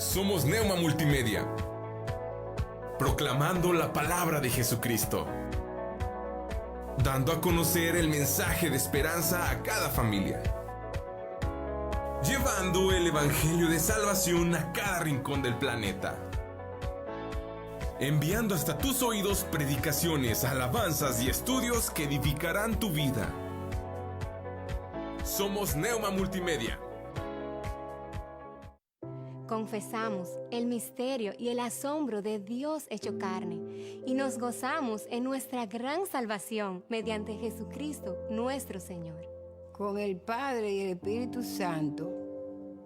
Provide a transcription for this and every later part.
Somos Neuma Multimedia, proclamando la palabra de Jesucristo, dando a conocer el mensaje de esperanza a cada familia, llevando el evangelio de salvación a cada rincón del planeta, enviando hasta tus oídos predicaciones, alabanzas y estudios que edificarán tu vida. Somos Neuma Multimedia. Confesamos el misterio y el asombro de Dios hecho carne y nos gozamos en nuestra gran salvación mediante Jesucristo nuestro Señor. Con el Padre y el Espíritu Santo,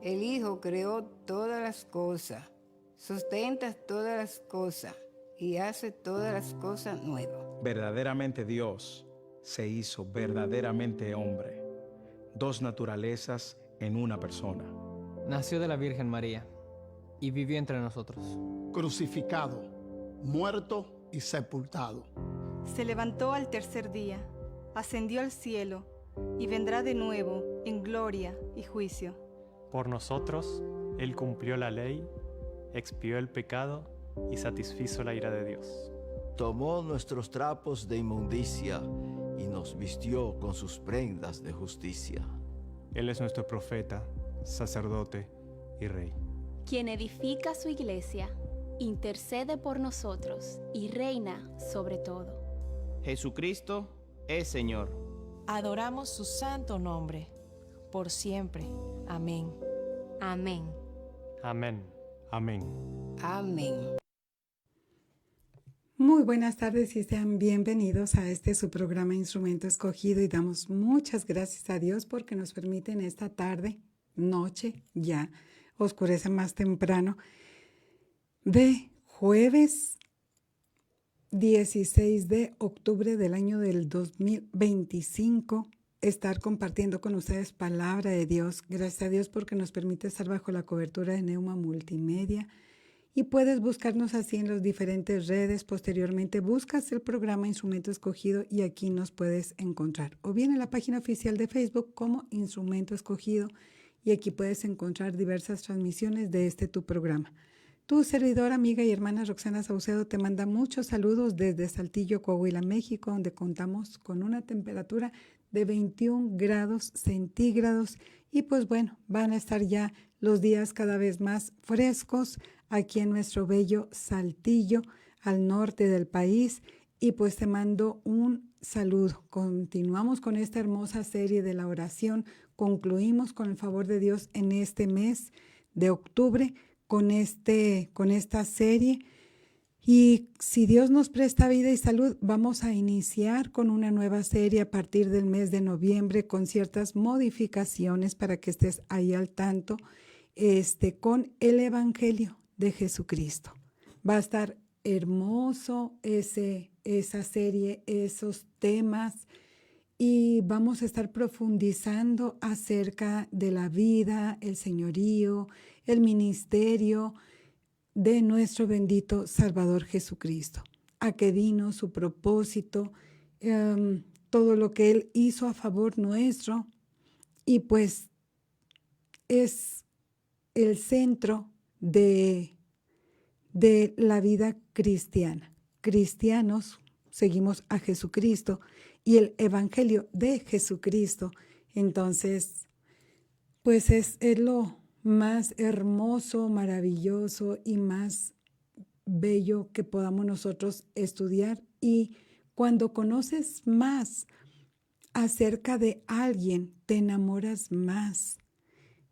el Hijo creó todas las cosas, sustenta todas las cosas y hace todas las cosas nuevas. Verdaderamente Dios se hizo verdaderamente hombre, dos naturalezas en una persona. Nació de la Virgen María y vivió entre nosotros. Crucificado, muerto y sepultado. Se levantó al tercer día, ascendió al cielo y vendrá de nuevo en gloria y juicio. Por nosotros, Él cumplió la ley, expió el pecado y satisfizo la ira de Dios. Tomó nuestros trapos de inmundicia y nos vistió con sus prendas de justicia. Él es nuestro profeta, sacerdote y rey, quien edifica su iglesia, intercede por nosotros y reina sobre todo. Jesucristo es Señor. Adoramos su santo nombre, por siempre. Amén. Amén. Amén. Amén. Amén. Muy buenas tardes y sean bienvenidos a su programa Instrumento Escogido, y damos muchas gracias a Dios porque nos permite en esta tarde, noche, ya oscurece más temprano, de jueves 16 de octubre del año del 2025, estar compartiendo con ustedes palabra de Dios. Gracias a Dios porque nos permite estar bajo la cobertura de Neuma Multimedia. Y puedes buscarnos así en las diferentes redes. Posteriormente buscas el programa Instrumento Escogido y aquí nos puedes encontrar. O bien en la página oficial de Facebook como Instrumento Escogido, y aquí puedes encontrar diversas transmisiones de tu programa. Tu servidora, amiga y hermana Roxana Saucedo te manda muchos saludos desde Saltillo, Coahuila, México, donde contamos con una temperatura de 21 grados centígrados. Y pues bueno, van a estar ya los días cada vez más frescos aquí en nuestro bello Saltillo, al norte del país. Y pues te mando un saludo. Continuamos con esta hermosa serie de la oración. Concluimos con el favor de Dios en este mes de octubre con esta serie. Y si Dios nos presta vida y salud, vamos a iniciar con una nueva serie a partir del mes de noviembre con ciertas modificaciones para que estés ahí al tanto, con el Evangelio de Jesucristo. Va a estar hermoso esa serie, esos temas, y vamos a estar profundizando acerca de la vida, el señorío, el ministerio de nuestro bendito Salvador Jesucristo. A qué vino, su propósito, todo lo que Él hizo a favor nuestro, y pues es el centro de la vida cristiana. Cristianos seguimos a Jesucristo y el Evangelio de Jesucristo. Entonces, pues es lo más hermoso, maravilloso y más bello que podamos nosotros estudiar. Y cuando conoces más acerca de alguien, te enamoras más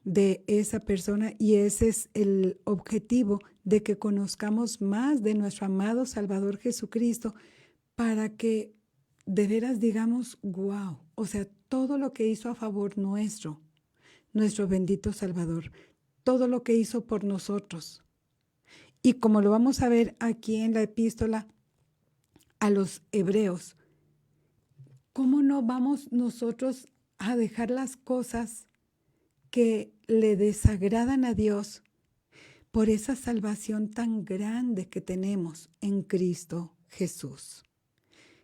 de esa persona, y ese es el objetivo, de que conozcamos más de nuestro amado Salvador Jesucristo, para que de veras digamos, wow, o sea, todo lo que hizo a favor nuestro bendito Salvador, todo lo que hizo por nosotros. Y como lo vamos a ver aquí en la epístola a los Hebreos, ¿cómo no vamos nosotros a dejar las cosas que le desagradan a Dios por esa salvación tan grande que tenemos en Cristo Jesús?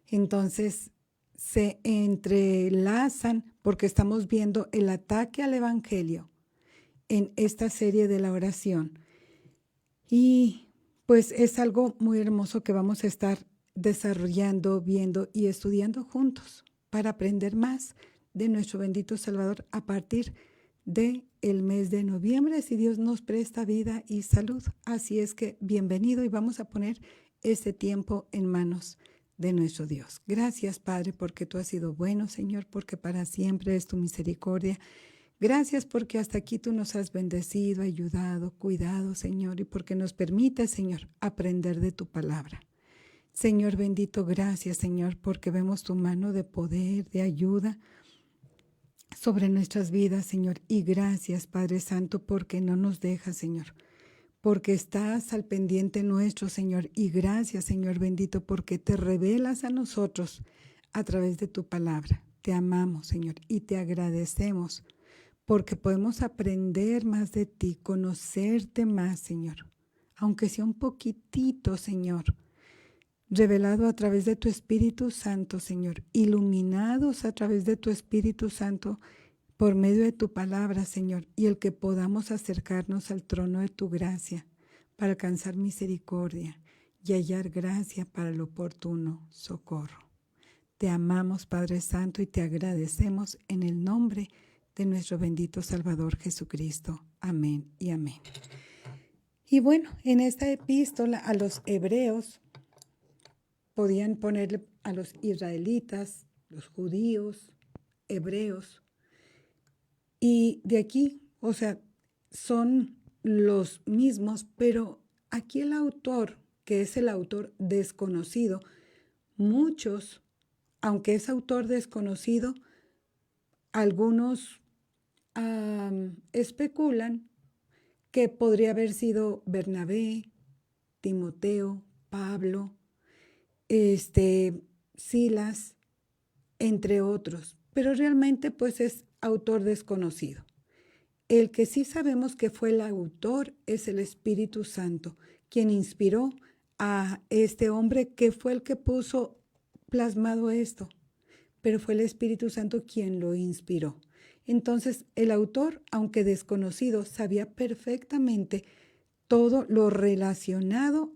Entonces se entrelazan porque estamos viendo el ataque al Evangelio en esta serie de la oración. Y pues es algo muy hermoso que vamos a estar desarrollando, viendo y estudiando juntos para aprender más de nuestro bendito Salvador a partir del mes de noviembre, si Dios nos presta vida y salud. Así es que bienvenido y vamos a poner este tiempo en manos de nuestro Dios. Gracias, Padre, porque tú has sido bueno, Señor, porque para siempre es tu misericordia. Gracias porque hasta aquí tú nos has bendecido, ayudado, cuidado, Señor, y porque nos permites, Señor, aprender de tu palabra. Señor bendito, gracias, Señor, porque vemos tu mano de poder, de ayuda sobre nuestras vidas, Señor. Y gracias, Padre Santo, porque no nos dejas, Señor, porque estás al pendiente nuestro, Señor. Y gracias, Señor bendito, porque te revelas a nosotros a través de tu palabra. Te amamos, Señor, y te agradecemos porque podemos aprender más de ti, conocerte más, Señor, aunque sea un poquitito, Señor, revelado a través de tu Espíritu Santo, Señor, iluminados a través de tu Espíritu Santo por medio de tu palabra, Señor, y el que podamos acercarnos al trono de tu gracia para alcanzar misericordia y hallar gracia para el oportuno socorro. Te amamos, Padre Santo, y te agradecemos en el nombre de nuestro bendito Salvador Jesucristo. Amén y amén. Y bueno, en esta epístola a los hebreos, podían ponerle a los israelitas, los judíos, hebreos, y de aquí, o sea, son los mismos, pero aquí el autor, que es el autor desconocido, muchos, aunque es autor desconocido, algunos especulan que podría haber sido Bernabé, Timoteo, Pablo, Silas, entre otros, pero realmente pues es autor desconocido. El que sí sabemos que fue el autor es el Espíritu Santo, quien inspiró a este hombre que fue el que puso plasmado esto, pero fue el Espíritu Santo quien lo inspiró. Entonces, el autor, aunque desconocido, sabía perfectamente todo lo relacionado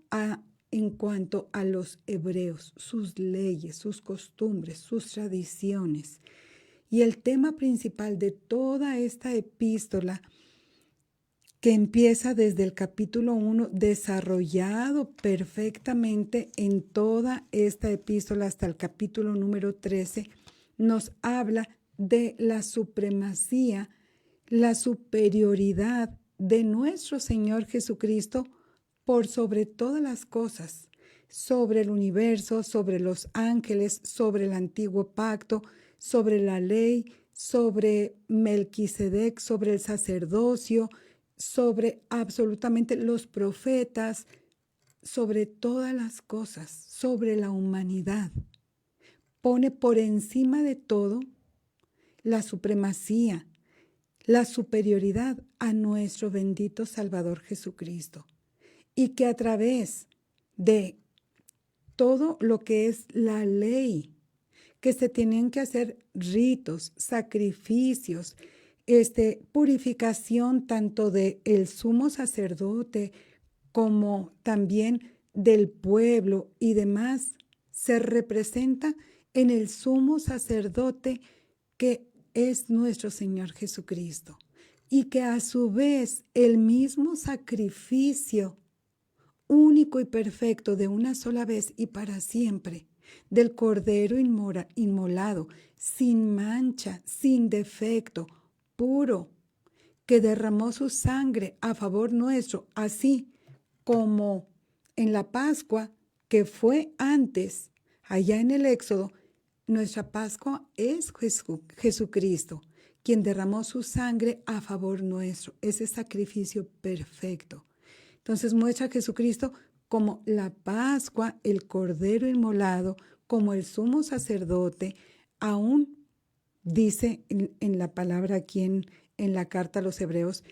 en cuanto a los hebreos, sus leyes, sus costumbres, sus tradiciones. Y el tema principal de toda esta epístola, que empieza desde el capítulo 1, desarrollado perfectamente en toda esta epístola hasta el capítulo número 13, nos habla de la supremacía, la superioridad de nuestro Señor Jesucristo por sobre todas las cosas, sobre el universo, sobre los ángeles, sobre el antiguo pacto, sobre la ley, sobre Melquisedec, sobre el sacerdocio, sobre absolutamente los profetas, sobre todas las cosas, sobre la humanidad. Pone por encima de todo la supremacía, la superioridad a nuestro bendito Salvador Jesucristo. Y que a través de todo lo que es la ley, que se tienen que hacer ritos, sacrificios, purificación tanto del sumo sacerdote como también del pueblo y demás, se representa en el sumo sacerdote que es nuestro Señor Jesucristo, y que a su vez el mismo sacrificio único y perfecto de una sola vez y para siempre, del Cordero inmolado, sin mancha, sin defecto, puro, que derramó su sangre a favor nuestro, así como en la Pascua, que fue antes, allá en el Éxodo. Nuestra Pascua es Jesucristo, quien derramó su sangre a favor nuestro, ese sacrificio perfecto. Entonces muestra a Jesucristo como la Pascua, el Cordero inmolado, como el sumo sacerdote. Aún dice en la palabra aquí en la carta a los Hebreos,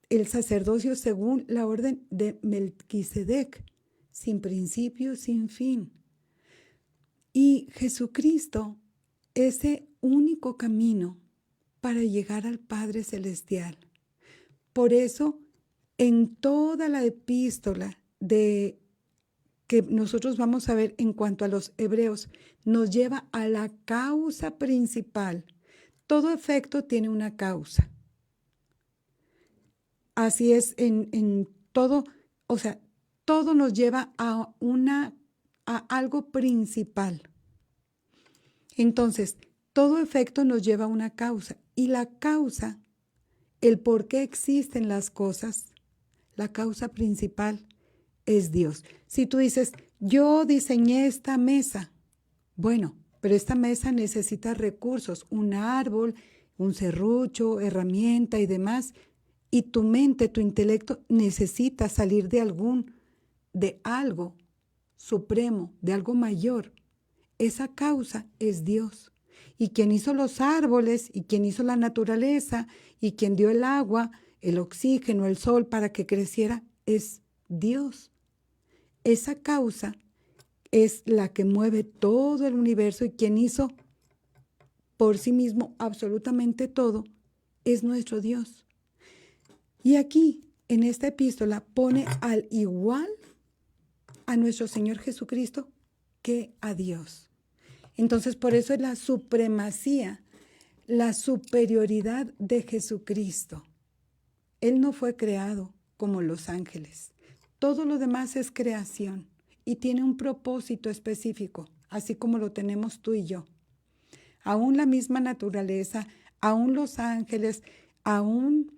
el sacerdocio según la orden de Melquisedec, sin principio, sin fin. Y Jesucristo, ese único camino para llegar al Padre Celestial. Por eso en toda la epístola que nosotros vamos a ver en cuanto a los hebreos, nos lleva a la causa principal. Todo efecto tiene una causa. Así es en todo, o sea, todo nos lleva a algo principal. Entonces, todo efecto nos lleva a una causa. Y la causa, el por qué existen las cosas, la causa principal es Dios. Si tú dices, yo diseñé esta mesa, bueno, pero esta mesa necesita recursos, un árbol, un serrucho, herramienta y demás, y tu mente, tu intelecto necesita salir de algo supremo, de algo mayor. Esa causa es Dios. Y quien hizo los árboles, y quien hizo la naturaleza, y quien dio el agua, el oxígeno, el sol para que creciera, es Dios. Esa causa es la que mueve todo el universo, y quien hizo por sí mismo absolutamente todo es nuestro Dios. Y aquí, en esta epístola, pone al igual a nuestro Señor Jesucristo que a Dios. Entonces, por eso es la supremacía, la superioridad de Jesucristo. Él no fue creado como los ángeles. Todo lo demás es creación y tiene un propósito específico, así como lo tenemos tú y yo. Aún la misma naturaleza, aún los ángeles, aún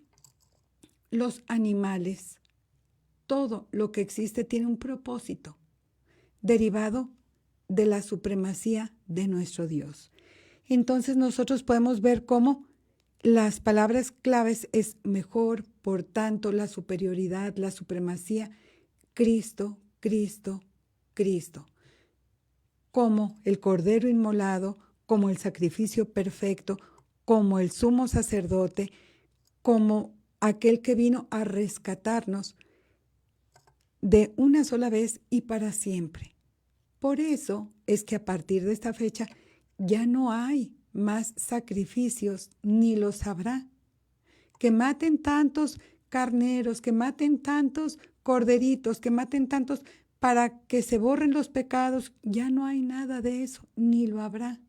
los animales, todo lo que existe tiene un propósito derivado de la supremacía de nuestro Dios. Entonces nosotros podemos ver cómo las palabras claves es mejor, por tanto, la superioridad, la supremacía, Cristo, Cristo, Cristo. Como el Cordero inmolado, como el sacrificio perfecto, como el sumo sacerdote, como aquel que vino a rescatarnos de una sola vez y para siempre. Por eso es que a partir de esta fecha ya no hay más sacrificios, ni los habrá. Que maten tantos carneros, que maten tantos corderitos, que maten tantos para que se borren los pecados, ya no hay nada de eso, ni lo habrá,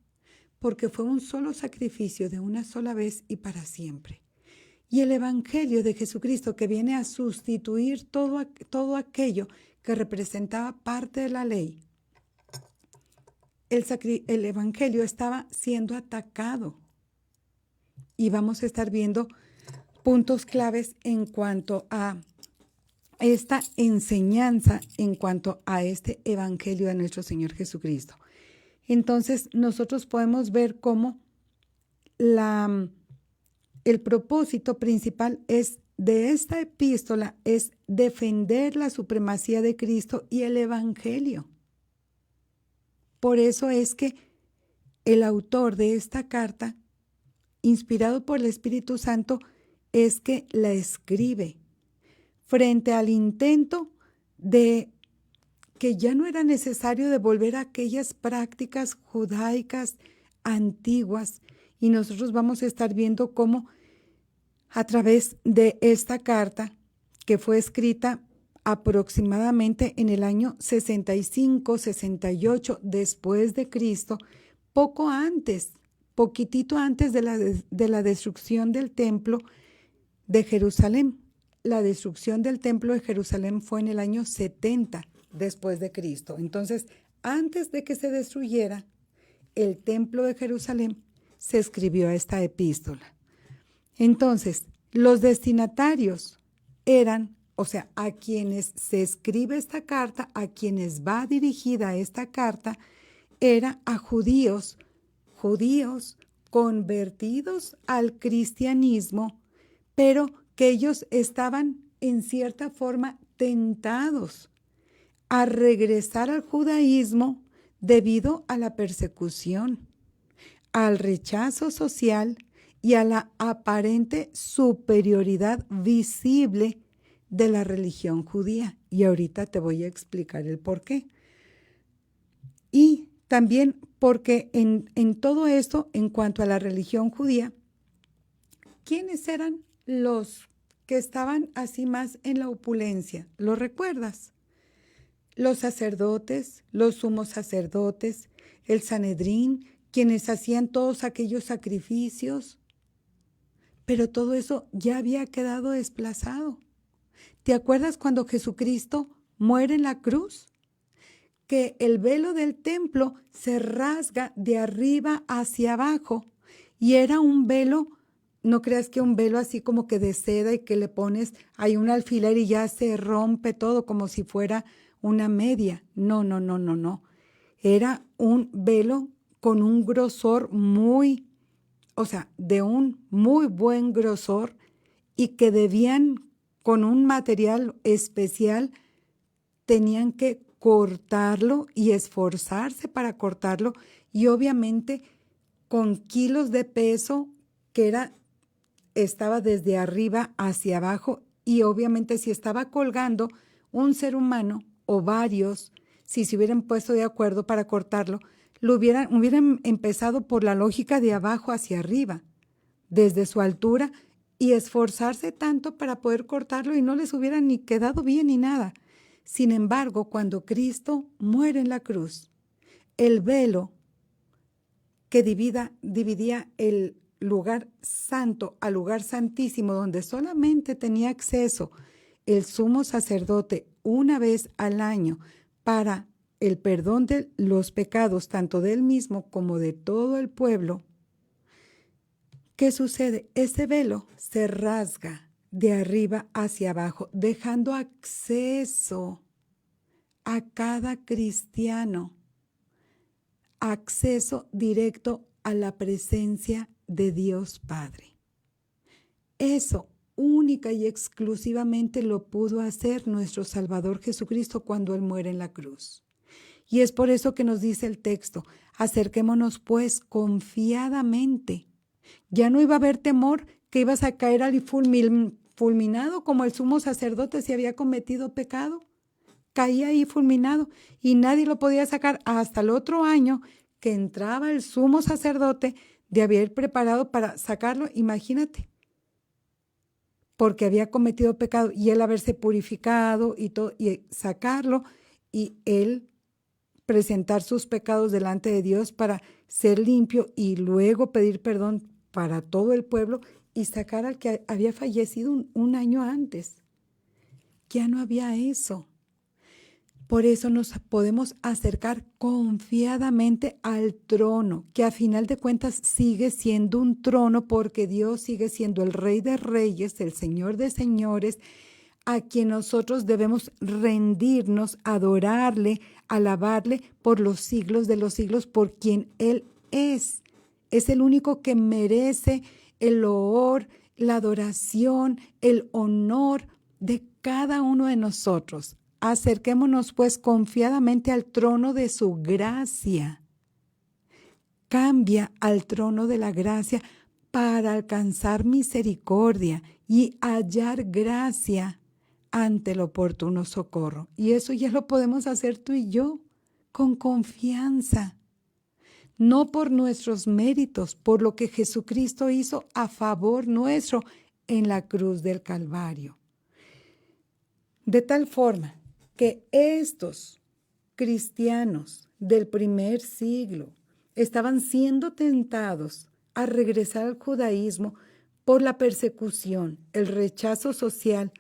porque fue un solo sacrificio de una sola vez y para siempre. Y el Evangelio de Jesucristo, que viene a sustituir todo aquello que representaba parte de la ley, el Evangelio estaba siendo atacado. Y vamos a estar viendo puntos claves en cuanto a esta enseñanza, en cuanto a este Evangelio de nuestro Señor Jesucristo. Entonces, nosotros podemos ver cómo el propósito principal de esta epístola es defender la supremacía de Cristo y el Evangelio. Por eso es que el autor de esta carta, inspirado por el Espíritu Santo, es que la escribe frente al intento de que ya no era necesario devolver aquellas prácticas judaicas antiguas. Y nosotros vamos a estar viendo cómo a través de esta carta, que fue escrita aproximadamente en el año 65, 68 después de Cristo, poquitito antes de la destrucción del templo de Jerusalén. La destrucción del templo de Jerusalén fue en el año 70 después de Cristo. Entonces, antes de que se destruyera el templo de Jerusalén, se escribió esta epístola. Entonces, los destinatarios eran, o sea, a quienes se escribe esta carta, a quienes va dirigida esta carta, era a judíos convertidos al cristianismo, pero que ellos estaban en cierta forma tentados a regresar al judaísmo debido a la persecución, al rechazo social y a la aparente superioridad visible de la religión judía. Y ahorita te voy a explicar el por qué. Y también porque en todo esto, en cuanto a la religión judía, ¿quiénes eran los que estaban así más en la opulencia. ¿Lo recuerdas? Los sacerdotes, los sumos sacerdotes, el Sanedrín, quienes hacían todos aquellos sacrificios. Pero todo eso ya había quedado desplazado. ¿Te acuerdas cuando Jesucristo muere en la cruz? Que el velo del templo se rasga de arriba hacia abajo y era un velo, no creas que un velo así como que de seda y que le pones ahí un alfiler y ya se rompe todo como si fuera una media. No. Era un velo con un grosor de un muy buen grosor y que debían, con un material especial, tenían que cortarlo y esforzarse para cortarlo y obviamente con kilos de peso que estaba desde arriba hacia abajo y obviamente si estaba colgando un ser humano o varios, si se hubieran puesto de acuerdo para cortarlo, hubieran empezado por la lógica de abajo hacia arriba, desde su altura y esforzarse tanto para poder cortarlo y no les hubiera ni quedado bien ni nada. Sin embargo, cuando Cristo muere en la cruz, el velo que dividía el lugar santo al lugar santísimo, donde solamente tenía acceso el sumo sacerdote una vez al año para el perdón de los pecados, tanto de él mismo como de todo el pueblo, ¿qué sucede? Ese velo se rasga de arriba hacia abajo, dejando acceso a cada cristiano, acceso directo a la presencia de Dios Padre. Eso única y exclusivamente lo pudo hacer nuestro Salvador Jesucristo cuando Él muere en la cruz. Y es por eso que nos dice el texto, acerquémonos pues confiadamente. Ya no iba a haber temor que ibas a caer al fulminado como el sumo sacerdote si había cometido pecado. Caía ahí fulminado y nadie lo podía sacar hasta el otro año que entraba el sumo sacerdote de haber preparado para sacarlo, imagínate, porque había cometido pecado y él haberse purificado y todo, y sacarlo y él presentar sus pecados delante de Dios para ser limpio y luego pedir perdón para todo el pueblo y sacar al que había fallecido un año antes. Ya no había eso. Por eso nos podemos acercar confiadamente al trono, que a final de cuentas sigue siendo un trono porque Dios sigue siendo el Rey de Reyes, el Señor de Señores, a quien nosotros debemos rendirnos, adorarle, alabarle por los siglos de los siglos, por quien Él es. Es el único que merece el loor, la adoración, el honor de cada uno de nosotros. Acerquémonos pues confiadamente al trono de su gracia. Cambia al trono de la gracia para alcanzar misericordia y hallar gracia ante el oportuno socorro. Y eso ya lo podemos hacer tú y yo, con confianza. No por nuestros méritos, por lo que Jesucristo hizo a favor nuestro en la cruz del Calvario. De tal forma que estos cristianos del primer siglo estaban siendo tentados a regresar al judaísmo por la persecución, el rechazo social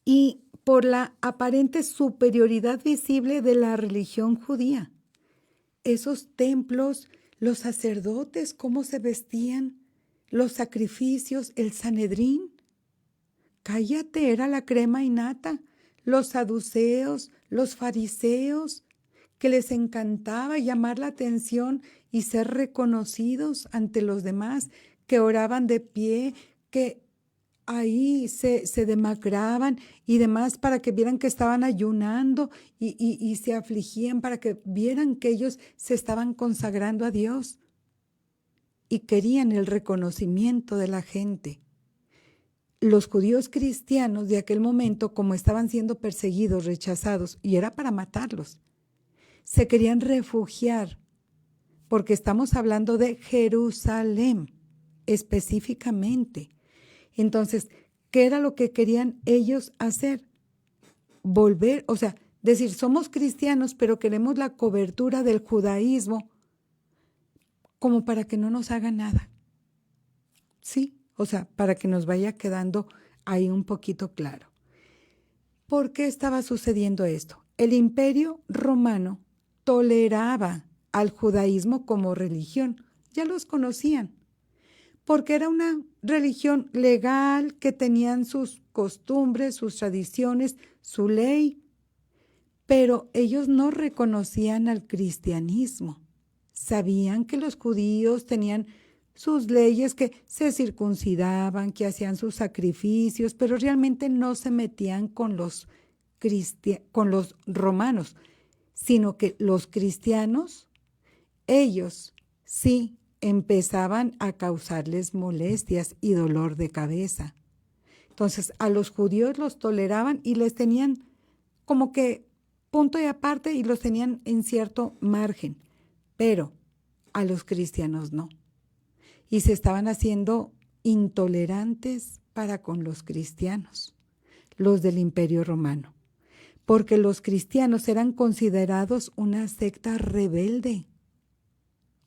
y por la aparente superioridad visible de la religión judía. Esos templos, los sacerdotes, cómo se vestían, los sacrificios, el Sanedrín. Cállate, era la crema innata. Los saduceos, los fariseos, que les encantaba llamar la atención y ser reconocidos ante los demás, que oraban de pie, que ahí se demacraban y demás para que vieran que estaban ayunando y se afligían para que vieran que ellos se estaban consagrando a Dios y querían el reconocimiento de la gente. Los judíos cristianos de aquel momento, como estaban siendo perseguidos, rechazados, y era para matarlos, se querían refugiar, porque estamos hablando de Jerusalén específicamente. Entonces, ¿qué era lo que querían ellos hacer? Volver, o sea, decir, somos cristianos, pero queremos la cobertura del judaísmo como para que no nos haga nada. Sí, o sea, para que nos vaya quedando ahí un poquito claro. ¿Por qué estaba sucediendo esto? El Imperio Romano toleraba al judaísmo como religión, ya los conocían, porque era una religión legal que tenían sus costumbres, sus tradiciones, su ley, pero ellos no reconocían al cristianismo. Sabían que los judíos tenían sus leyes, que se circuncidaban, que hacían sus sacrificios, pero realmente no se metían con los romanos, sino que los cristianos, ellos sí empezaban a causarles molestias y dolor de cabeza. Entonces, a los judíos los toleraban y les tenían como que punto y aparte y los tenían en cierto margen, pero a los cristianos no. Y se estaban haciendo intolerantes para con los cristianos, los del Imperio Romano, porque los cristianos eran considerados una secta rebelde.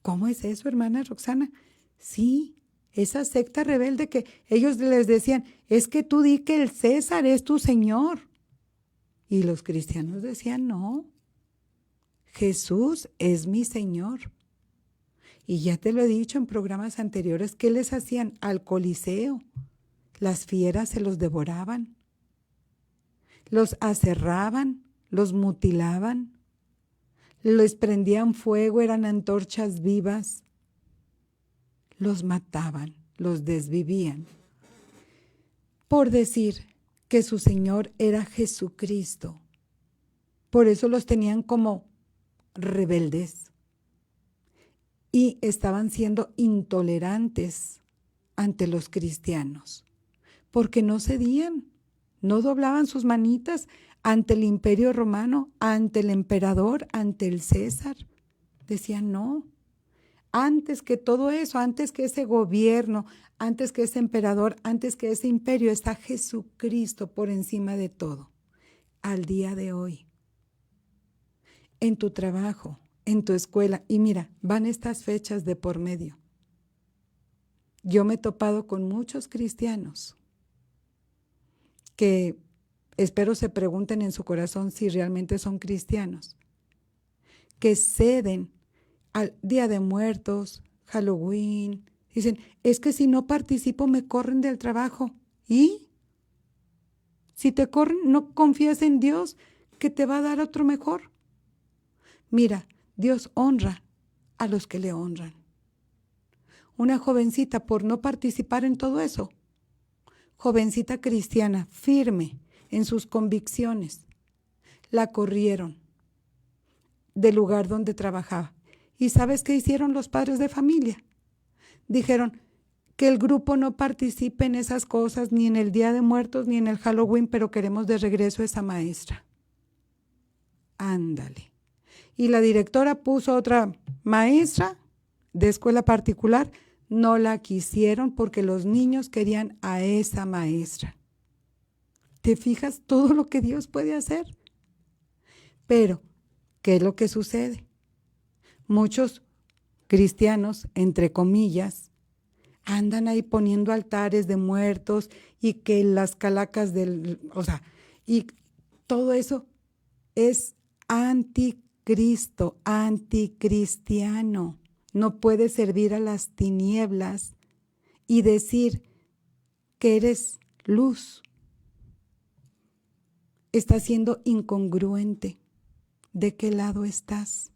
¿Cómo es eso, hermana Roxana? Sí, esa secta rebelde que ellos les decían, es que tú di que el César es tu Señor. Y los cristianos decían, no, Jesús es mi Señor. Y ya te lo he dicho en programas anteriores, ¿qué les hacían al Coliseo? Las fieras se los devoraban, los aserraban, los mutilaban, les prendían fuego, eran antorchas vivas, los mataban, los desvivían, por decir que su Señor era Jesucristo. Por eso los tenían como rebeldes. Y estaban siendo intolerantes ante los cristianos, porque no cedían, no doblaban sus manitas ante el Imperio Romano, ante el emperador, ante el César. Decían, no, antes que todo eso, antes que ese gobierno, antes que ese emperador, antes que ese imperio, está Jesucristo por encima de todo. Al día de hoy, en tu trabajo, en tu escuela, y mira, van estas fechas de por medio. Yo me he topado con muchos cristianos que espero se pregunten en su corazón si realmente son cristianos, que ceden al Día de Muertos, Halloween, dicen, es que si no participo me corren del trabajo. ¿Y? Si te corren, ¿no confías en Dios que te va a dar otro mejor? Mira, Dios honra a los que le honran. Una jovencita, por no participar en todo eso, jovencita cristiana, firme en sus convicciones, la corrieron del lugar donde trabajaba. ¿Y sabes qué hicieron los padres de familia? Dijeron que el grupo no participe en esas cosas, ni en el Día de Muertos, ni en el Halloween, pero queremos de regreso a esa maestra. Ándale. Y la directora puso otra maestra de escuela particular, no la quisieron porque los niños querían a esa maestra. ¿Te fijas todo lo que Dios puede hacer? Pero, ¿qué es lo que sucede? Muchos cristianos, entre comillas, andan ahí poniendo altares de muertos y que las calacas y todo eso es anticristo, anticristiano. No puedes servir a las tinieblas y decir que eres luz. Estás siendo incongruente. ¿De qué lado estás?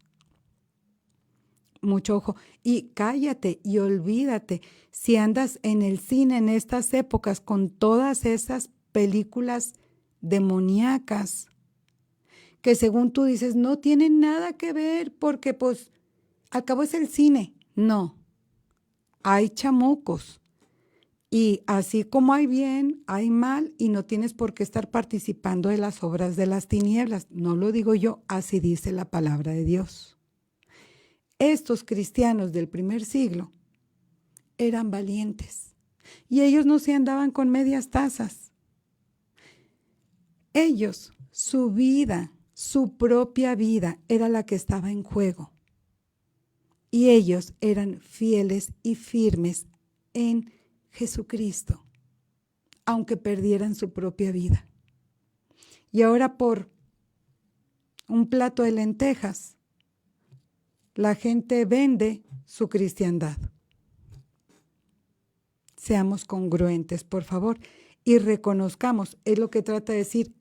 Mucho ojo. Y cállate y olvídate. Si andas en el cine en estas épocas con todas esas películas demoníacas que según tú dices no tienen nada que ver porque pues al cabo es el cine. No, hay chamucos. Y así como hay bien, hay mal y no tienes por qué estar participando de las obras de las tinieblas. No lo digo yo, así dice la palabra de Dios. Estos cristianos del primer siglo eran valientes y ellos no se andaban con medias tazas. Ellos, su vida, su propia vida era la que estaba en juego. Y ellos eran fieles y firmes en Jesucristo, aunque perdieran su propia vida. Y ahora por un plato de lentejas, la gente vende su cristiandad. Seamos congruentes, por favor, y reconozcamos, es lo que trata de decir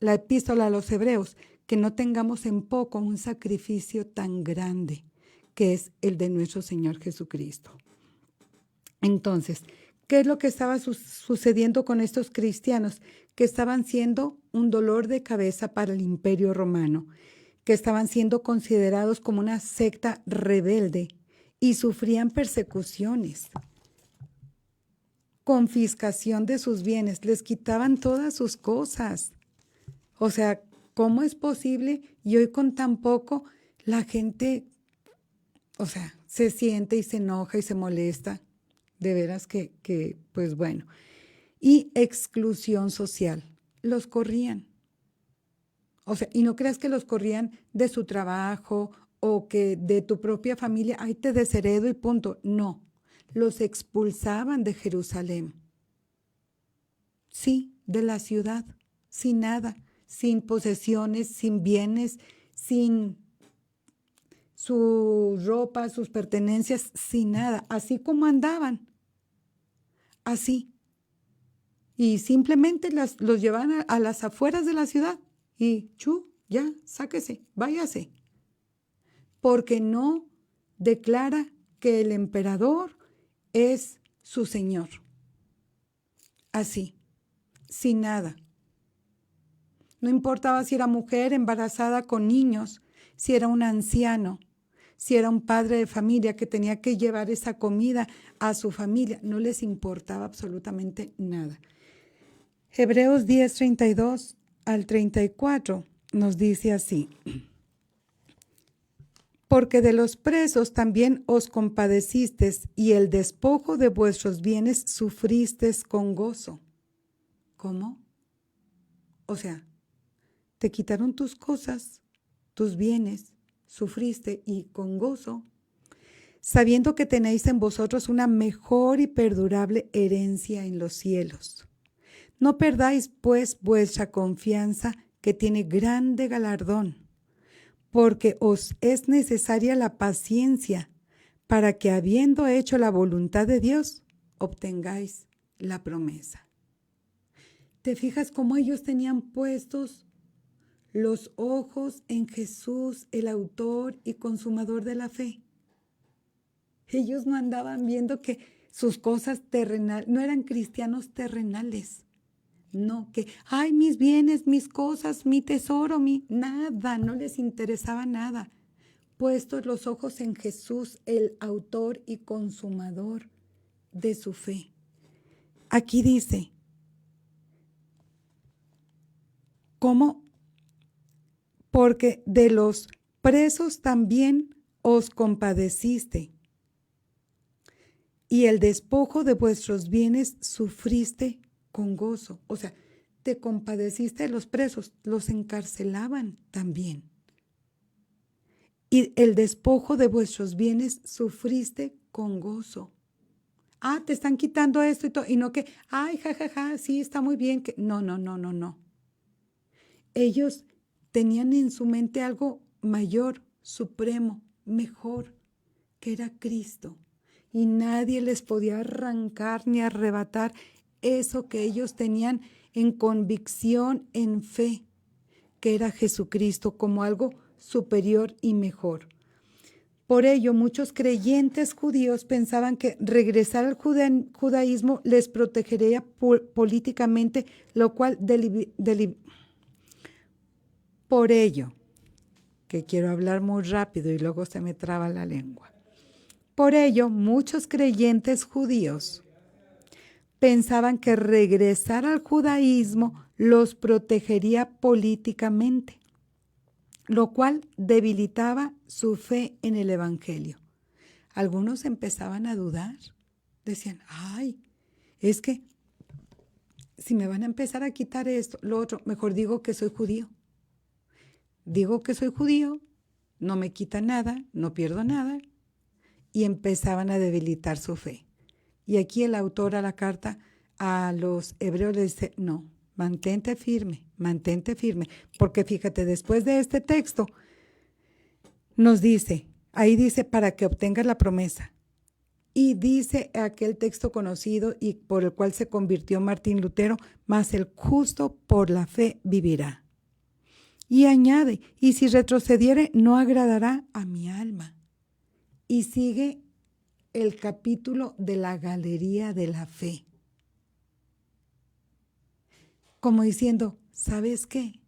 la epístola a los Hebreos, que no tengamos en poco un sacrificio tan grande, que es el de nuestro Señor Jesucristo. Entonces, ¿qué es lo que estaba sucediendo con estos cristianos? Que estaban siendo un dolor de cabeza para el Imperio Romano, que estaban siendo considerados como una secta rebelde y sufrían persecuciones, confiscación de sus bienes, les quitaban todas sus cosas. O sea, ¿cómo es posible? Y hoy con tan poco la gente, o sea, se siente y se enoja y se molesta. De veras que pues bueno. Y exclusión social. Los corrían. O sea, y no creas que los corrían de su trabajo o que de tu propia familia, ay, te desheredo y punto. No, los expulsaban de Jerusalén. Sí, de la ciudad, sin nada, sin posesiones, sin bienes, sin su ropa, sus pertenencias, sin nada, así como andaban, así. Y simplemente los llevaban a las afueras de la ciudad y ya, sáquese, váyase. Porque no declara que el emperador es su señor. Así, sin nada. No importaba si era mujer embarazada con niños, si era un anciano, si era un padre de familia que tenía que llevar esa comida a su familia, no les importaba absolutamente nada. Hebreos 10, 32 al 34 nos dice así: porque de los presos también os compadecisteis y el despojo de vuestros bienes sufristeis con gozo. ¿Cómo? O sea, te quitaron tus cosas, tus bienes, sufriste y con gozo, sabiendo que tenéis en vosotros una mejor y perdurable herencia en los cielos. No perdáis, pues, vuestra confianza, que tiene grande galardón, porque os es necesaria la paciencia, para que, habiendo hecho la voluntad de Dios, obtengáis la promesa. ¿Te fijas cómo ellos tenían puestos los ojos en Jesús, el autor y consumador de la fe? Ellos no andaban viendo que sus cosas terrenales, no eran cristianos terrenales. No, que, ay, mis bienes, mis cosas, mi tesoro, nada, no les interesaba nada. Puestos los ojos en Jesús, el autor y consumador de su fe. Aquí dice, ¿cómo? Porque de los presos también os compadeciste, y el despojo de vuestros bienes sufriste con gozo. O sea, te compadeciste de los presos, los encarcelaban también. Y el despojo de vuestros bienes sufriste con gozo. Ah, te están quitando esto y todo, y no que, ay, jajaja, sí, está muy bien. Que no. Ellos tenían en su mente algo mayor, supremo, mejor, que era Cristo. Y nadie les podía arrancar ni arrebatar eso que ellos tenían en convicción, en fe, que era Jesucristo como algo superior y mejor. Por ello, muchos creyentes judíos pensaban que regresar al judaísmo les protegería políticamente, lo cual por ello, que quiero hablar muy rápido y luego se me traba la lengua. Por ello, muchos creyentes judíos pensaban que regresar al judaísmo los protegería políticamente, lo cual debilitaba su fe en el Evangelio. Algunos empezaban a dudar, decían, ay, es que si me van a empezar a quitar esto, lo otro, mejor digo que soy judío. Digo que soy judío, no me quita nada, no pierdo nada. Y empezaban a debilitar su fe. Y aquí el autor a la carta a los hebreos le dice, no, mantente firme, porque fíjate, después de este texto nos dice, ahí dice, para que obtengas la promesa. Y dice aquel texto conocido y por el cual se convirtió Martín Lutero, mas el justo por la fe vivirá. Y añade, y si retrocediere, no agradará a mi alma. Y sigue el capítulo de la galería de la fe. Como diciendo, ¿sabes qué?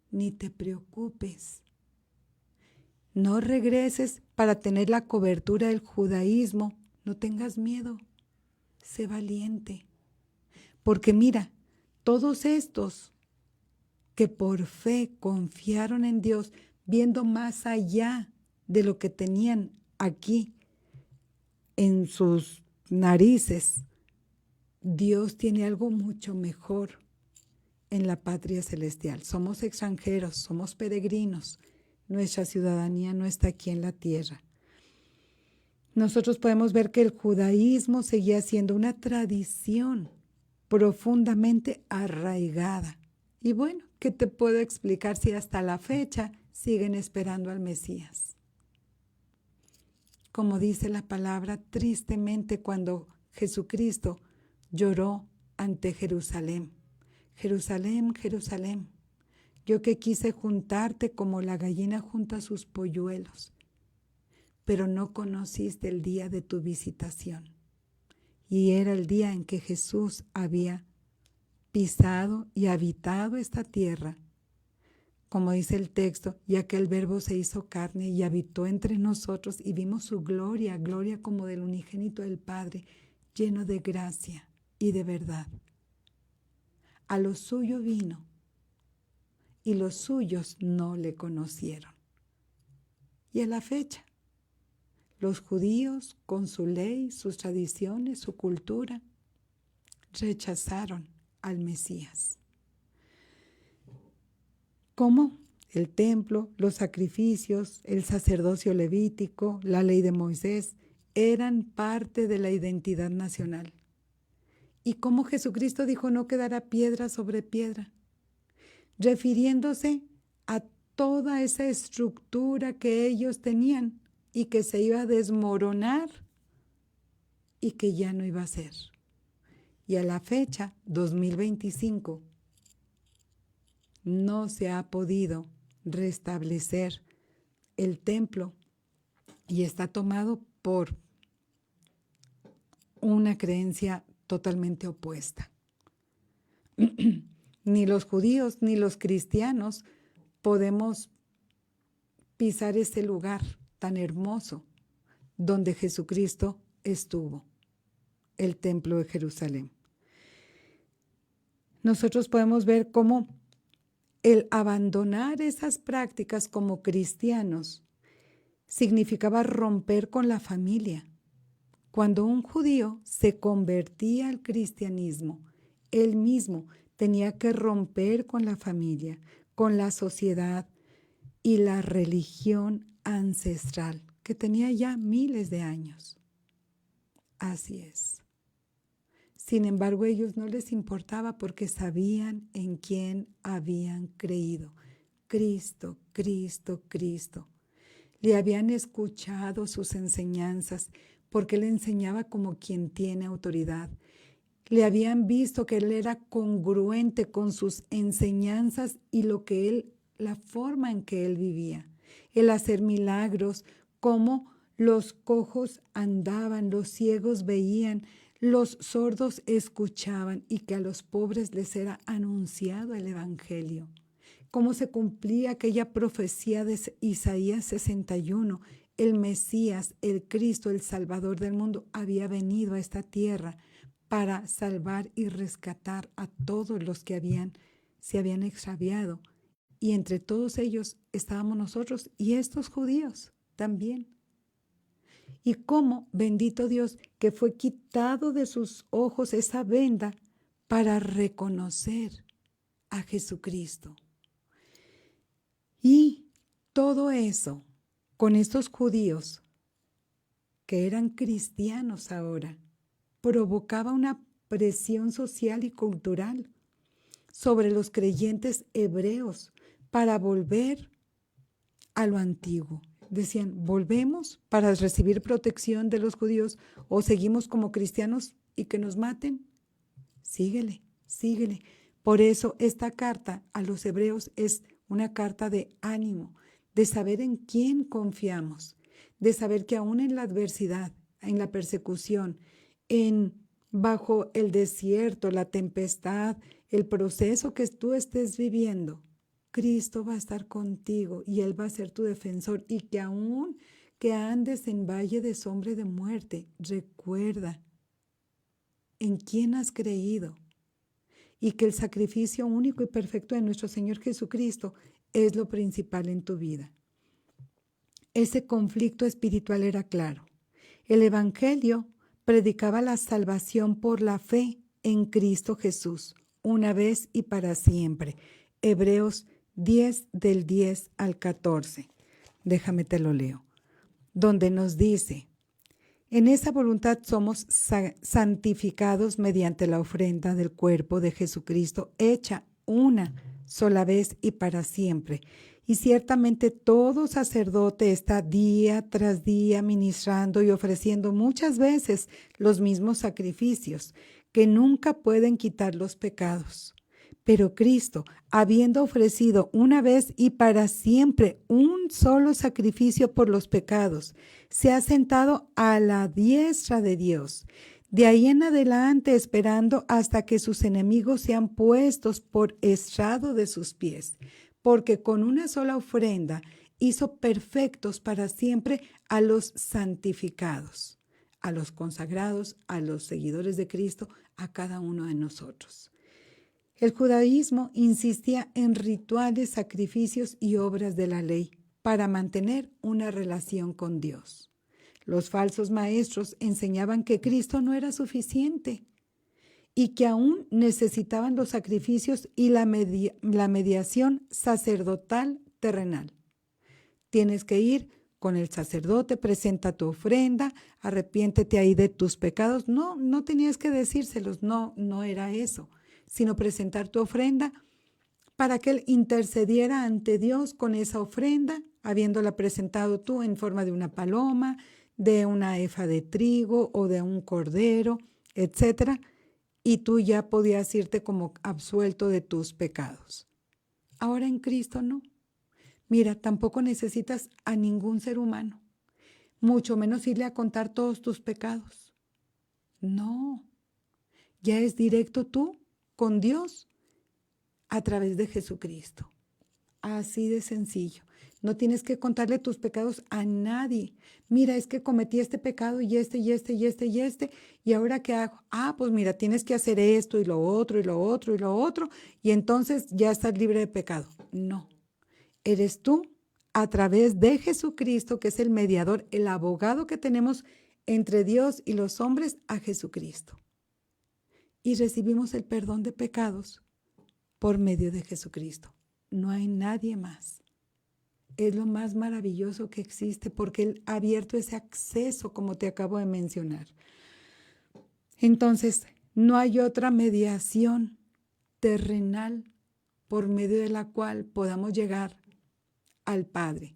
Ni te preocupes. No regreses para tener la cobertura del judaísmo. No tengas miedo. Sé valiente. Porque mira, todos estos que por fe confiaron en Dios, viendo más allá de lo que tenían aquí en sus narices, Dios tiene algo mucho mejor en la patria celestial. Somos extranjeros, somos peregrinos. Nuestra ciudadanía no está aquí en la tierra. Nosotros podemos ver que el judaísmo seguía siendo una tradición profundamente arraigada. Y bueno, ¿qué te puedo explicar si hasta la fecha siguen esperando al Mesías? Como dice la palabra, tristemente cuando Jesucristo lloró ante Jerusalén. Jerusalén, Jerusalén, yo que quise juntarte como la gallina junta sus polluelos, pero no conociste el día de tu visitación. Y era el día en que Jesús había pisado y habitado esta tierra. Como dice el texto, y aquel verbo se hizo carne y habitó entre nosotros y vimos su gloria, gloria como del unigénito del Padre, lleno de gracia y de verdad. A lo suyo vino y los suyos no le conocieron. Y a la fecha, los judíos con su ley, sus tradiciones, su cultura, rechazaron al Mesías. ¿Cómo? El templo, los sacrificios, el sacerdocio levítico, la ley de Moisés, eran parte de la identidad nacional. Y cómo Jesucristo dijo no quedará piedra sobre piedra, refiriéndose a toda esa estructura que ellos tenían y que se iba a desmoronar y que ya no iba a ser. Y a la fecha, 2025, no se ha podido restablecer el templo y está tomado por una creencia totalmente opuesta. Ni los judíos ni los cristianos podemos pisar ese lugar tan hermoso donde Jesucristo estuvo, el templo de Jerusalén. Nosotros podemos ver cómo el abandonar esas prácticas como cristianos significaba romper con la familia. Cuando un judío se convertía al cristianismo, él mismo tenía que romper con la familia, con la sociedad y la religión ancestral, que tenía ya miles de años. Así es. Sin embargo, a ellos no les importaba porque sabían en quién habían creído. Cristo, Cristo, Cristo. Le habían escuchado sus enseñanzas porque él enseñaba como quien tiene autoridad. Le habían visto que él era congruente con sus enseñanzas y la forma en que él vivía. El hacer milagros, cómo los cojos andaban, los ciegos veían, los sordos escuchaban y que a los pobres les era anunciado el evangelio. Cómo se cumplía aquella profecía de Isaías 61. El Mesías, el Cristo, el Salvador del mundo, había venido a esta tierra para salvar y rescatar a todos los que se habían extraviado. Y entre todos ellos estábamos nosotros y estos judíos también. Y cómo, bendito Dios, que fue quitado de sus ojos esa venda para reconocer a Jesucristo. Y todo eso, con estos judíos que eran cristianos ahora, provocaba una presión social y cultural sobre los creyentes hebreos para volver a lo antiguo. Decían, ¿volvemos para recibir protección de los judíos o seguimos como cristianos y que nos maten? Síguele, síguele. Por eso esta carta a los hebreos es una carta de ánimo, de saber en quién confiamos, de saber que aún en la adversidad, en la persecución, bajo el desierto, la tempestad, el proceso que tú estés viviendo, Cristo va a estar contigo y Él va a ser tu defensor. Y que aún que andes en valle de sombra de muerte, recuerda en quién has creído y que el sacrificio único y perfecto de nuestro Señor Jesucristo es lo principal en tu vida. Ese conflicto espiritual era claro. El Evangelio predicaba la salvación por la fe en Cristo Jesús, una vez y para siempre. Hebreos 10 del 10 al 14. Déjame te lo leo. Donde nos dice, en esa voluntad somos santificados mediante la ofrenda del cuerpo de Jesucristo, hecha una sola vez y para siempre. Y ciertamente todo sacerdote está día tras día ministrando y ofreciendo muchas veces los mismos sacrificios, que nunca pueden quitar los pecados. Pero Cristo, habiendo ofrecido una vez y para siempre un solo sacrificio por los pecados, se ha sentado a la diestra de Dios. De ahí en adelante esperando hasta que sus enemigos sean puestos por estrado de sus pies, porque con una sola ofrenda hizo perfectos para siempre a los santificados, a los consagrados, a los seguidores de Cristo, a cada uno de nosotros. El judaísmo insistía en rituales, sacrificios y obras de la ley para mantener una relación con Dios. Los falsos maestros enseñaban que Cristo no era suficiente y que aún necesitaban los sacrificios y la mediación sacerdotal terrenal. Tienes que ir con el sacerdote, presenta tu ofrenda, arrepiéntete ahí de tus pecados. No tenías que decírselos, no era eso, sino presentar tu ofrenda para que Él intercediera ante Dios con esa ofrenda, habiéndola presentado tú en forma de una paloma, de una efa de trigo o de un cordero, etcétera, y tú ya podías irte como absuelto de tus pecados. Ahora en Cristo no. Mira, tampoco necesitas a ningún ser humano, mucho menos irle a contar todos tus pecados. No, ya es directo tú con Dios a través de Jesucristo. Así de sencillo. No tienes que contarle tus pecados a nadie. Mira, es que cometí este pecado y este, ¿y ahora qué hago? Pues mira, tienes que hacer esto y lo otro, y lo otro, y lo otro, y entonces ya estás libre de pecado. No, eres tú a través de Jesucristo, que es el mediador, el abogado que tenemos entre Dios y los hombres, a Jesucristo. Y recibimos el perdón de pecados por medio de Jesucristo. No hay nadie más. Es lo más maravilloso que existe porque Él ha abierto ese acceso, como te acabo de mencionar. Entonces, no hay otra mediación terrenal por medio de la cual podamos llegar al Padre.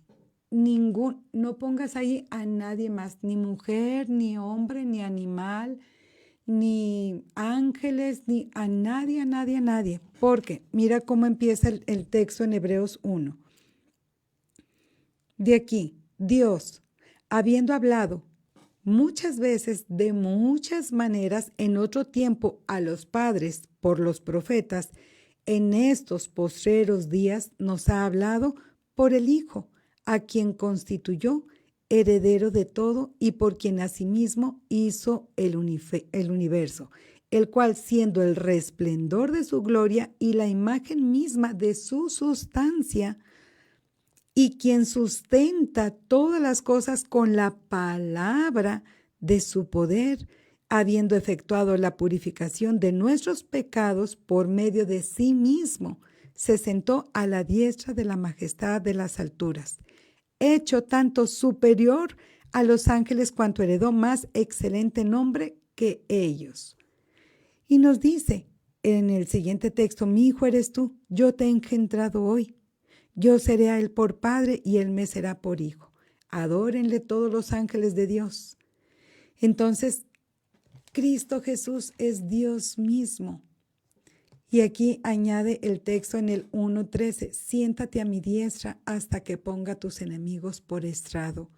No pongas ahí a nadie más, ni mujer, ni hombre, ni animal, ni ángeles, ni a nadie. Porque mira cómo empieza el texto en Hebreos 1. De aquí, Dios, habiendo hablado muchas veces, de muchas maneras, en otro tiempo a los padres por los profetas, en estos postreros días nos ha hablado por el Hijo, a quien constituyó heredero de todo y por quien asimismo hizo el universo, el cual, siendo el resplendor de su gloria y la imagen misma de su sustancia, y quien sustenta todas las cosas con la palabra de su poder, habiendo efectuado la purificación de nuestros pecados por medio de sí mismo, se sentó a la diestra de la majestad de las alturas, hecho tanto superior a los ángeles cuanto heredó más excelente nombre que ellos. Y nos dice en el siguiente texto: mi hijo eres tú, yo te he engendrado hoy. Yo seré a él por padre y él me será por hijo. Adórenle todos los ángeles de Dios. Entonces, Cristo Jesús es Dios mismo. Y aquí añade el texto en el 1:13, siéntate a mi diestra hasta que ponga a tus enemigos por estrado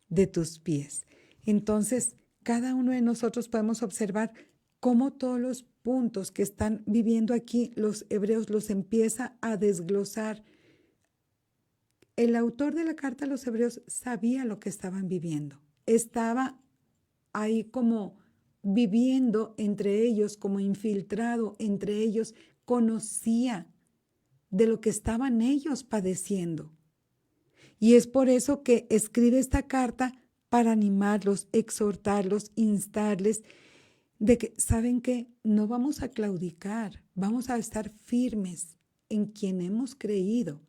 de tus pies. Entonces, cada uno de nosotros podemos observar cómo todos los puntos que están viviendo aquí los hebreos los empieza a desglosar. El autor de la carta a los hebreos sabía lo que estaban viviendo. Estaba ahí como viviendo entre ellos, como infiltrado entre ellos, conocía de lo que estaban ellos padeciendo. Y es por eso que escribe esta carta para animarlos, exhortarlos, instarles de que, ¿saben qué? No vamos a claudicar, vamos a estar firmes en quien hemos creído,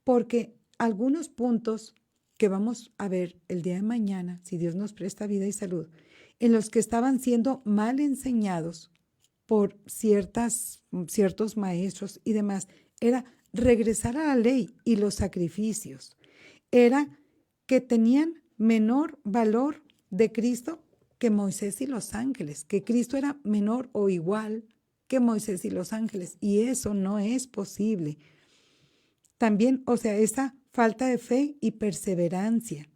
porque algunos puntos que vamos a ver el día de mañana, si Dios nos presta vida y salud, en los que estaban siendo mal enseñados por ciertos maestros y demás, era regresar a la ley y los sacrificios. Era que tenían menor valor de Cristo que Moisés y los ángeles, que Cristo era menor o igual que Moisés y los ángeles, y eso no es posible. También, esa falta de fe y perseverancia,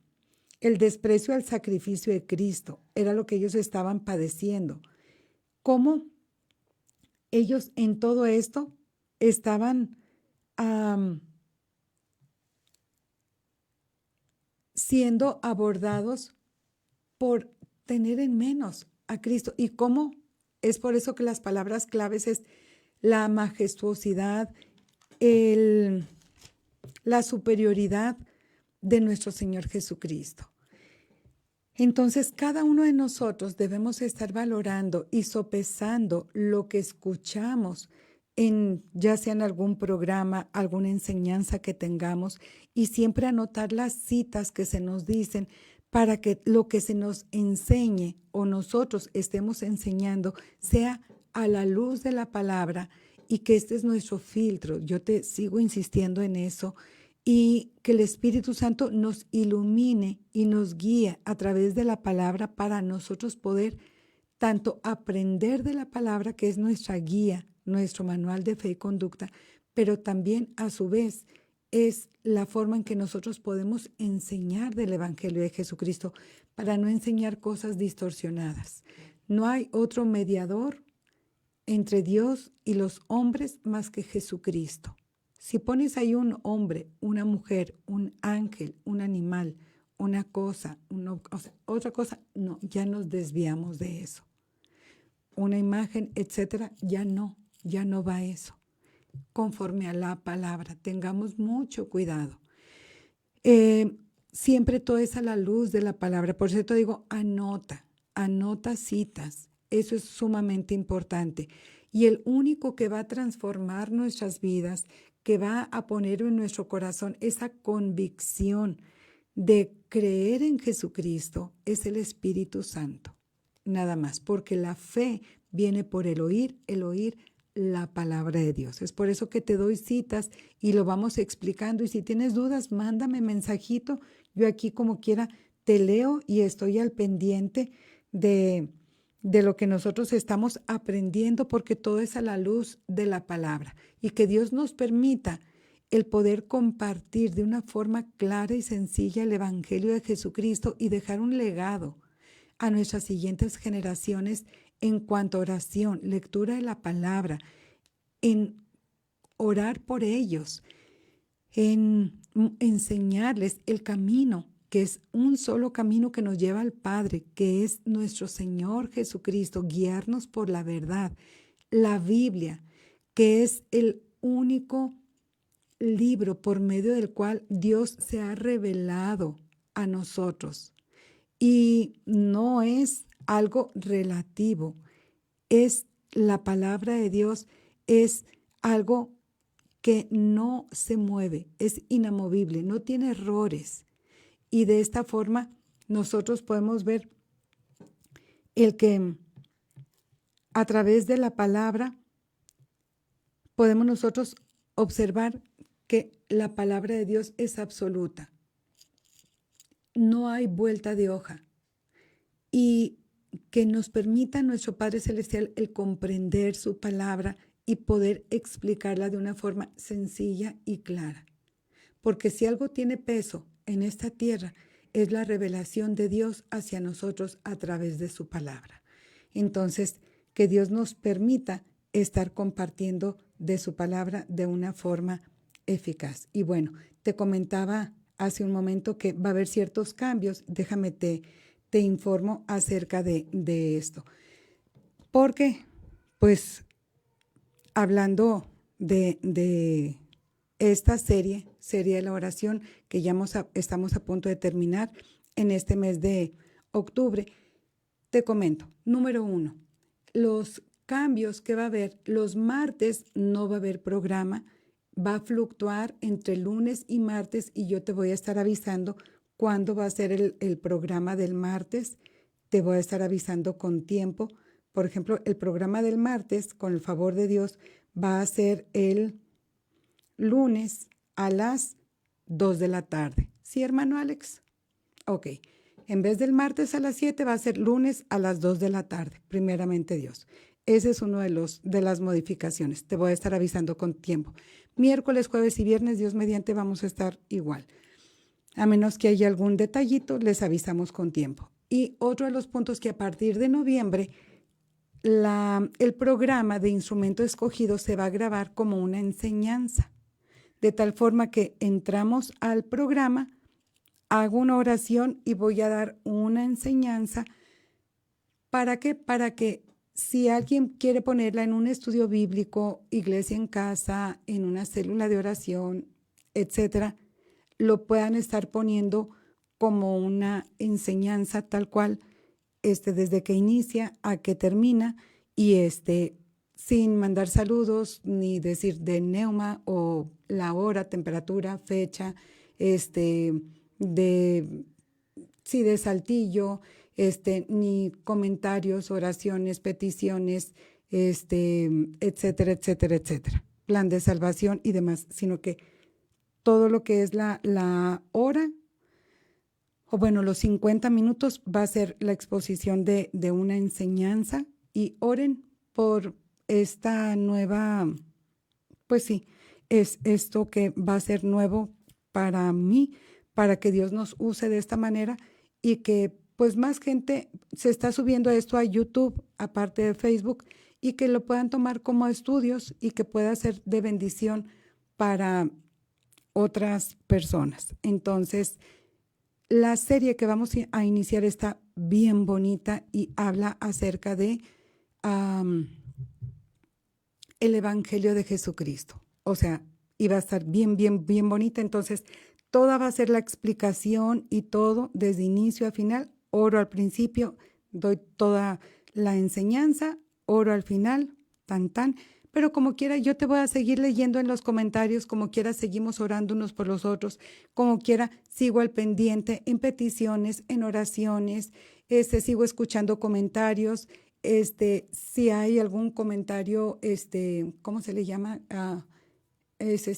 el desprecio al sacrificio de Cristo, era lo que ellos estaban padeciendo. ¿Cómo ellos en todo esto estaban siendo abordados por tener en menos a Cristo? Y cómo es por eso que las palabras claves es la majestuosidad, la superioridad de nuestro Señor Jesucristo. Entonces, cada uno de nosotros debemos estar valorando y sopesando lo que escuchamos ya sea en algún programa, alguna enseñanza que tengamos, y siempre anotar las citas que se nos dicen para que lo que se nos enseñe o nosotros estemos enseñando sea a la luz de la palabra, y que este es nuestro filtro. Yo te sigo insistiendo en eso, y que el Espíritu Santo nos ilumine y nos guíe a través de la palabra para nosotros poder tanto aprender de la palabra, que es nuestra guía, nuestro manual de fe y conducta, pero también a su vez es la forma en que nosotros podemos enseñar del Evangelio de Jesucristo, para no enseñar cosas distorsionadas. No hay otro mediador entre Dios y los hombres más que Jesucristo. Si pones ahí un hombre, una mujer, un ángel, un animal, una cosa, otra cosa, no, ya nos desviamos de eso. Una imagen, etcétera, ya no va eso. Conforme a la palabra, tengamos mucho cuidado. Siempre todo es a la luz de la palabra. Por cierto, digo, anota citas. Eso es sumamente importante. Y el único que va a transformar nuestras vidas, que va a poner en nuestro corazón esa convicción de creer en Jesucristo, es el Espíritu Santo. Nada más, porque la fe viene por el oír la palabra de Dios. Es por eso que te doy citas y lo vamos explicando. Y si tienes dudas, mándame mensajito. Yo aquí como quiera te leo y estoy al pendiente de lo que nosotros estamos aprendiendo, porque todo es a la luz de la palabra. Y que Dios nos permita el poder compartir de una forma clara y sencilla el Evangelio de Jesucristo y dejar un legado a nuestras siguientes generaciones en cuanto a oración, lectura de la palabra, en orar por ellos, en enseñarles el camino, que es un solo camino que nos lleva al Padre, que es nuestro Señor Jesucristo, guiarnos por la verdad, la Biblia, que es el único libro por medio del cual Dios se ha revelado a nosotros. Y no es algo relativo. Es la palabra de Dios, es algo que no se mueve, es inamovible, no tiene errores. Y de esta forma nosotros podemos ver el que a través de la palabra podemos nosotros observar que la palabra de Dios es absoluta. No hay vuelta de hoja. Y que nos permita nuestro Padre Celestial el comprender su palabra y poder explicarla de una forma sencilla y clara. Porque si algo tiene peso en esta tierra, es la revelación de Dios hacia nosotros a través de su palabra. Entonces, que Dios nos permita estar compartiendo de su palabra de una forma eficaz. Y bueno, te comentaba hace un momento que va a haber ciertos cambios. Déjame te informo acerca de esto. Porque, pues, hablando de esta serie de la oración que ya estamos a punto de terminar en este mes de octubre, te comento. Número 1, los cambios que va a haber. Los martes no va a haber programa, va a fluctuar entre lunes y martes y yo te voy a estar avisando cuándo va a ser el programa del martes. Te voy a estar avisando con tiempo. Por ejemplo, el programa del martes, con el favor de Dios, va a ser el lunes a las 2 de la tarde. ¿Sí, hermano Alex? Ok. En vez del martes a las 7 va a ser lunes a las 2 de la tarde, primeramente Dios. Ese es uno de las modificaciones. Te voy a estar avisando con tiempo. Miércoles, jueves y viernes, Dios mediante, vamos a estar igual. A menos que haya algún detallito, les avisamos con tiempo. Y otro de los puntos que a partir de noviembre, el programa de instrumento escogido se va a grabar como una enseñanza. De tal forma que entramos al programa, hago una oración y voy a dar una enseñanza. ¿Para qué? Para que si alguien quiere ponerla en un estudio bíblico, iglesia en casa, en una célula de oración, etcétera, lo puedan estar poniendo como una enseñanza tal cual, desde que inicia a que termina y sin mandar saludos ni decir de Neuma o la hora, temperatura, fecha, de Saltillo, ni comentarios, oraciones, peticiones, etcétera, etcétera, etcétera. Plan de salvación y demás, sino que todo lo que es la hora, o bueno, los 50 minutos va a ser la exposición de una enseñanza y oren por esta nueva, pues sí, es esto que va a ser nuevo para mí, para que Dios nos use de esta manera y que pues más gente se está subiendo esto a YouTube, aparte de Facebook, y que lo puedan tomar como estudios y que pueda ser de bendición para otras personas. Entonces, la serie que vamos a iniciar está bien bonita y habla acerca de el Evangelio de Jesucristo. O sea, iba a estar bien, bien, bien bonita. Entonces, toda va a ser la explicación y todo desde inicio a final. Oro al principio, doy toda la enseñanza, oro al final, tan, tan. Pero como quiera, yo te voy a seguir leyendo en los comentarios, como quiera, seguimos orando unos por los otros, como quiera, sigo al pendiente en peticiones, en oraciones, sigo escuchando comentarios, si hay algún comentario, ¿cómo se le llama? Es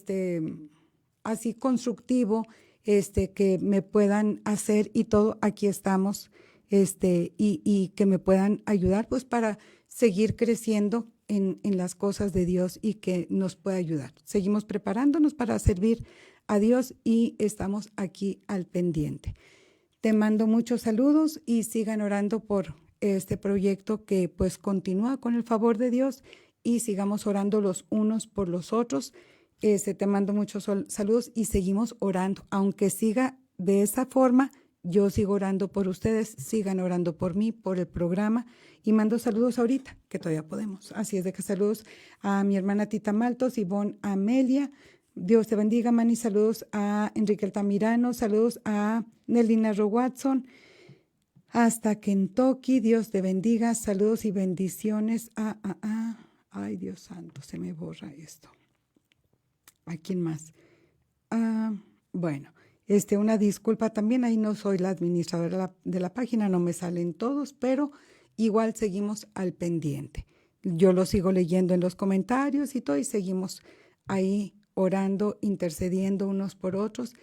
así constructivo, que me puedan hacer y todo, aquí estamos, y que me puedan ayudar, pues para seguir creciendo en las cosas de Dios y que nos pueda ayudar. Seguimos preparándonos para servir a Dios y estamos aquí al pendiente. Te mando muchos saludos y sigan orando por este proyecto que pues continúa con el favor de Dios y sigamos orando los unos por los otros. Te mando muchos saludos y seguimos orando. Aunque siga de esa forma, yo sigo orando por ustedes, sigan orando por mí, por el programa y mando saludos ahorita, que todavía podemos. Así es de que saludos a mi hermana Tita Maltos, Ivonne Amelia. Dios te bendiga, Manny. Saludos a Enrique Altamirano, saludos a Nelly Narro Watson, hasta Kentucky. Dios te bendiga. Saludos y bendiciones. Ay, Dios santo, se me borra esto. ¿A quién más? Bueno, una disculpa también. Ahí no soy la administradora de la página, no me salen todos, pero igual seguimos al pendiente. Yo lo sigo leyendo en los comentarios y todo, y seguimos ahí orando, intercediendo unos por otros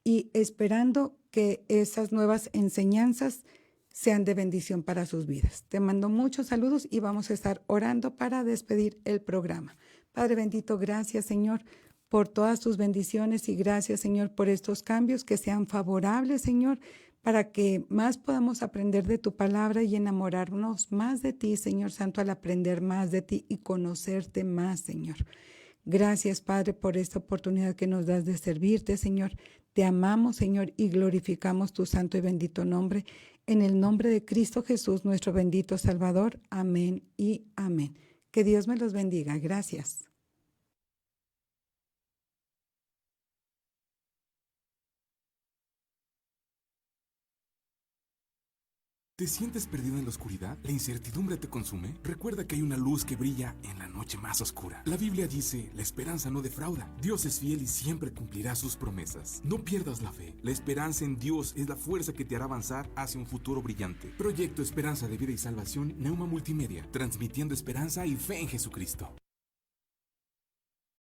y esperando que esas nuevas enseñanzas sean de bendición para sus vidas. Te mando muchos saludos y vamos a estar orando para despedir el programa. Padre bendito, gracias, Señor, por todas tus bendiciones y gracias, Señor, por estos cambios que sean favorables, Señor, para que más podamos aprender de tu palabra y enamorarnos más de ti, Señor Santo, al aprender más de ti y conocerte más, Señor. Gracias, Padre, por esta oportunidad que nos das de servirte, Señor. Te amamos, Señor, y glorificamos tu santo y bendito nombre. En el nombre de Cristo Jesús, nuestro bendito Salvador. Amén y amén. Que Dios me los bendiga. Gracias. ¿Te sientes perdido en la oscuridad? ¿La incertidumbre te consume? Recuerda que hay una luz que brilla en la noche más oscura. La Biblia dice, la esperanza no defrauda. Dios es fiel y siempre cumplirá sus promesas. No pierdas la fe. La esperanza en Dios es la fuerza que te hará avanzar hacia un futuro brillante. Proyecto Esperanza de Vida y Salvación, Neuma Multimedia, transmitiendo esperanza y fe en Jesucristo.